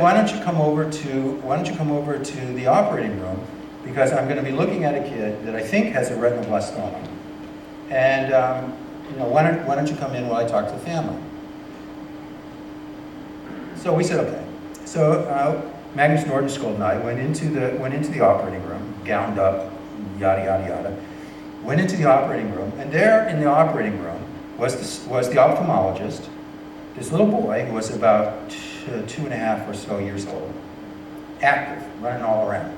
why don't you come over to the operating room, because I'm going to be looking at a kid that I think has a retinoblastoma. And why don't you come in while I talk to the family? So we said okay. So Magnus Nordenskjöld and I went into the operating room, gowned up, yada yada yada. Went into the operating room, and there in the operating room was the ophthalmologist, this little boy who was about 2.5 or so years old, active, running all around.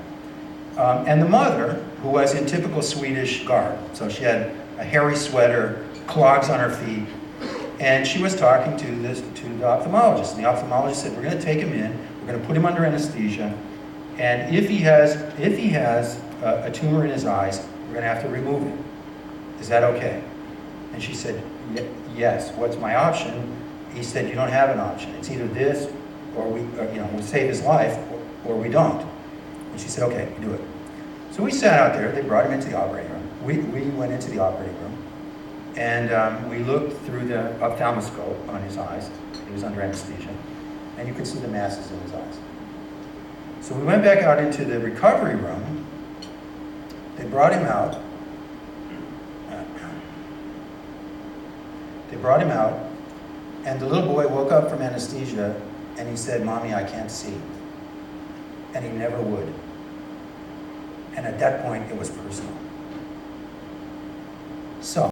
And the mother, who was in typical Swedish garb. So she had a hairy sweater, clogs on her feet, and she was talking to the ophthalmologist. And the ophthalmologist said, we're going to take him in, we're going to put him under anesthesia, and if he has a tumor in his eyes, we're going to have to remove it. Is that okay? And she said, yes. What's my option? He said, you don't have an option. It's either this, or we save his life, or we don't. And she said, okay, do it. So we sat out there. They brought him into the operating room. We went into the operating room, and we looked through the ophthalmoscope on his eyes. He was under anesthesia, and you could see the masses in his eyes. So we went back out into the recovery room. They brought him out. And the little boy woke up from anesthesia, and he said, Mommy, I can't see. And he never would. And at that point, it was personal. So